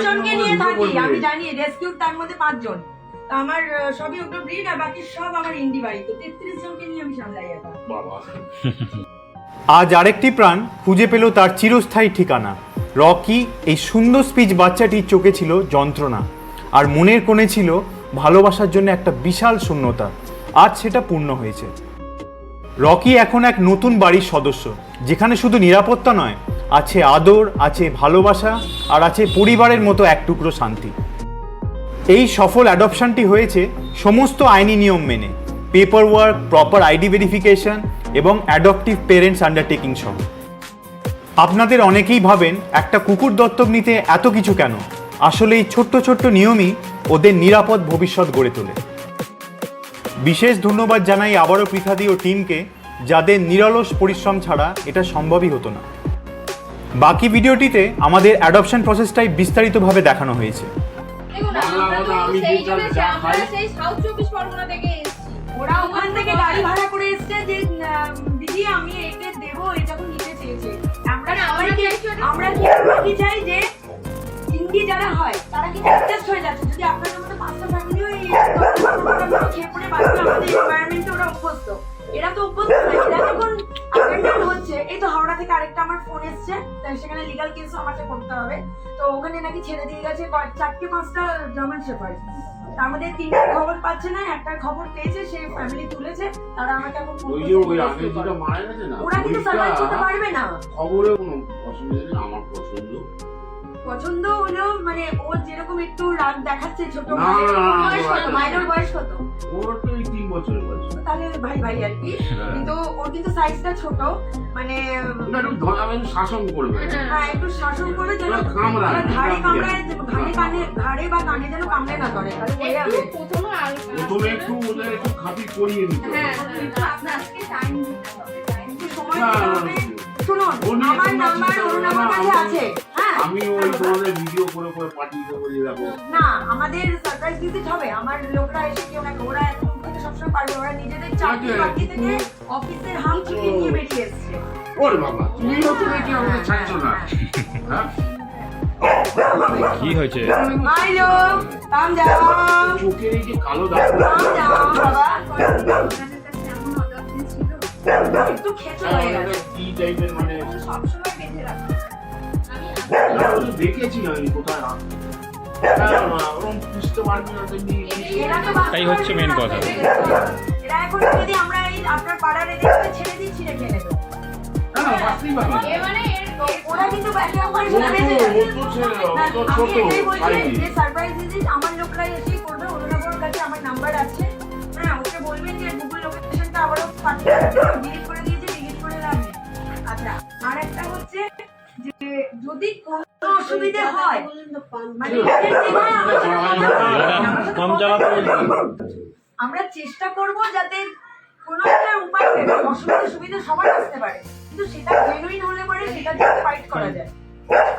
জনকে নিয়ে থাকি আমি জানি, রেস্কিউ তার মধ্যে 5 জন, আমার সবই ওগুলো ব্রিড আর বাকি সব আমার ইন্ডি বাড়ি, তো 33 জনকে নিয়ে আমি সামলাই এখন। বাবা আজ আরেকটি প্রাণ খুঁজে পেল তার চিরস্থায়ী ঠিকানা। রকি এই সুন্দর স্পিচ বাচ্চাটির চোখে ছিল যন্ত্রণা, আর মনের কোণে ছিল ভালোবাসার জন্য একটা বিশাল শূন্যতা। আজ সেটা পূর্ণ হয়েছে। রকি এখন এক নতুন বাড়ির সদস্য, যেখানে শুধু নিরাপত্তা নয়, আছে আদর, আছে ভালোবাসা, আর আছে পরিবারের মতো এক টুকরো শান্তি। এই সফল অ্যাডপশনটি হয়েছে সমস্ত আইনি নিয়ম মেনে, paper work, proper ID verification এবং অ্যাডপটিভ পেরেন্টস আন্ডারটেকিং সহ। আপনাদের অনেকেই ভাবেন একটা কুকুর দত্তক নিতে এত কিছু কেন? আসলে এই ছোট্ট ছোট্ট নিয়মই ওদের নিরাপদ ভবিষ্যৎ গড়ে তোলে। বিশেষ ধন্যবাদ জানাই আবারও পৃথাদি ও টিমকে, যাদের নিরলস পরিশ্রম ছাড়া এটা সম্ভবই হতো না। বাকি ভিডিওটিতে আমাদের অ্যাডপশন প্রসেসটাই বিস্তারিতভাবে দেখানো হয়েছে। ওরা ওখান থেকে গাড়ি ভাড়া করে এসছে যে দিদি আমি একে দেবো, এটা তো নিতে চেয়েছে। আমরা কি চাই যে ইন্ডি যারা হয় তারা কি অ্যাডজাস্ট হয়ে যাচ্ছে। যদি আপনাদের মতো 5টা ফ্যামিলি ওই খেয়ে পড়ে বাঁচবে, আমাদের এনভায়রনমেন্টে ওরা অভ্যস্ত, এরা তো অভ্যস্ত না। এরা যখন অ্যাটেন্ডেন্ট হচ্ছে, এই তো হাওড়া থেকে আরেকটা আমার ফোন এসছে, সেখানে লিগাল কেস আমাকে করতে হবে, তো ওখানে নাকি ছেড়ে দিয়ে গেছে 4-5টা জার্মান শেফার্ড। তার মধ্যে 3টা খবর পাচ্ছে না, একটা খবর পেয়েছে, সেই ফ্যামিলি তুলেছে, তারা আমাকে এখন ওই যে ওই আগে যেটা মারা গেছে না, ওরা কিন্তু সার্ভাইভ করতে পারবে না। খবরে কোনো অসুবিধা নেই, আমার পছন্দ হলো মানে ও যেরকম একটু রাগ দেখাচ্ছে ছোট, মাইনর বয়স কত? ওর তো 3 বছরের বয়স, তাহলে ভাই ভাই আর কি, কিন্তু ওর কিন্তু সাইজটা ছোট, মানে শাসন করবে, হ্যাঁ একটু শাসন করবে যেন ঘাড়ে কামড়ায়, ঘাড়ে বা কানে যেন কামড়ে না করে, তাহলে হয়ে যাবে। প্রথমে একটু ওদের একটু খাতির করিয়ে নিতে হবে, আজকে টাইম দিতে হবে, সময় দিতে হবে। শুনুন, আমার নাম্বার ওর নাম্বার কাছে আছে, হ্যাঁ আমি ওই তোমাদের ভিডিও করে করে পাঠিয়ে দেবো, যে দেখো না আমাদের সারপ্রাইজ ভিজিট হবে, আমার লোকরা এসে কেউ না, ওরা এখন থেকে সবসময় পারবে, ওরা নিজেদের চাকরি বাকি থেকে অফিসের হাম ছুটি নিয়ে বেরিয়ে এসছে। ওরে বাবা, তুমি তো দেখি আমাদের ছাড়ছো না, হ্যাঁ কি হয়েছে? মাইলো কাম যাও, চোখে এই যে কালো দাগ, কাম যাও বাবা, একটু খেতে হয়ে গেছে, কি টাইপের মানে সবসময় বেঁধে রাখো। আমি দেখেছিলাম কোথায় ওরকম বুঝতে পারবি না, তাই হচ্ছে মেন কথা। এরা এখন যদি আমরা এই আপনার পাড়ার এদিকে ছেড়ে দিচ্ছি, রেখে নেবো, ওরা কিন্তু সারপ্রাইজ ভিজিট আমার লোকরাই এসেই করবে। ওনার কাছে আমার নাম্বার আছে, হ্যাঁ ওকে বলবেন যে গুগল লোকেশনটা আবারও পাঠিয়ে ডিলিট করে দিয়েছে, ডিলিট করে রাখবে। আচ্ছা, আর একটা হচ্ছে যে যদি কোনো অসুবিধা হয়, মানে আমরা চেষ্টা করব যাতে কোনো একটা উপায় অসুবিধা সুবিধা সবার আসতে পারে, কিন্তু সেটা জেনুইন হলে পরে সেটা দিয়ে ফাইট করা যায়।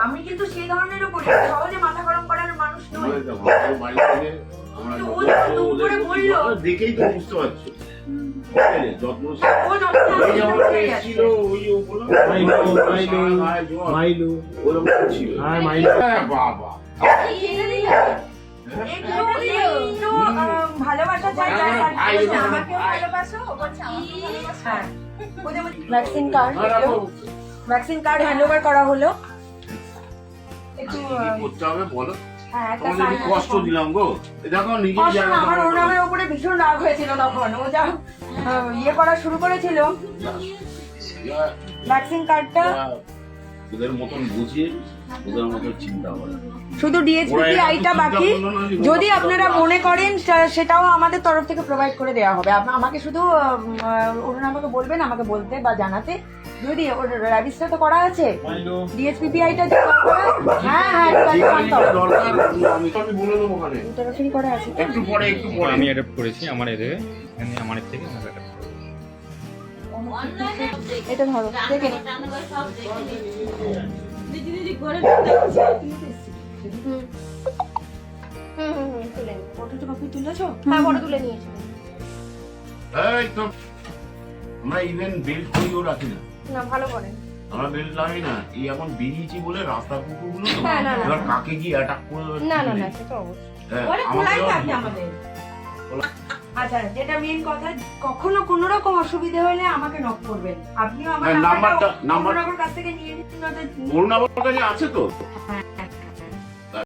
আমি কিন্তু সেই ধরনেরও করি, সহজে মাথা গরম করার মানুষ নই। দেখেই তো বুঝতে পারছো, ভালোবাসা চাই, ভ্যাকসিন কার্ড হ্যান্ড ওভার করা হলো। একটু করতে হবে বলো, হ্যাঁ কষ্ট দিলাম গো, দেখো নিজে আমার ওনামের উপরে ভীষণ রাগ হয়েছিল তখন, ও যা ইয়ে করা শুরু করেছিল। ভ্যাকসিন কার্ডটা ওদের মতন বুঝিয়ে ওদের মতন চিন্তা করে, শুধু ডিএইচপিপি আইটা বাকি, যদি আপনারা মনে করেন সেটাও আমাদের তরফ থেকে প্রোভাইড করে দেওয়া হবে। আমাকে শুধু ওরা আমাকে বলবেন, আমাকে বলতে বা জানাতে, যদি ওর র্যাবিসটা তো করা আছে, ডিএইচপিপি আইটা যে হ্যাঁ হ্যাঁ দরকার আমি বলে দেবো, ওখানে তরফই করা আছে। একটু পরে আমি অ্যাডপ্ট করেছি আমার এদের, এখানে আমার থেকে এটা ধরো দেখে তুলেছো? হ্যাঁ ফটো তুলে নিয়েছি। এই তো আমরা ইভেন বেল্ট করিও রাখি না, না ভালো করেন। আমরা বেল্ট লাগাই না, এই এখন বেরিয়েছি বলে রাস্তা কুকুরগুলো তো, হ্যাঁ, না, না, এবার না। কাকে গিয়ে অ্যাটাক করে দেবে? না না না সেটা অবশ্যই। হ্যাঁ, বলে আমাদের খোলাই আবার থাকে আমাদের। আচ্ছা, যেটা মেন কথা, কখনো কোনো রকম অসুবিধা হলে আমাকে নক করবেন। আপনিও আমার হ্যাঁ, নাম্বারটা নাম্বার- অরুণার কাছ থেকে নিয়ে নিন, নয়তো- অরুণাবার কাছে আছে তো? হ্যাঁ,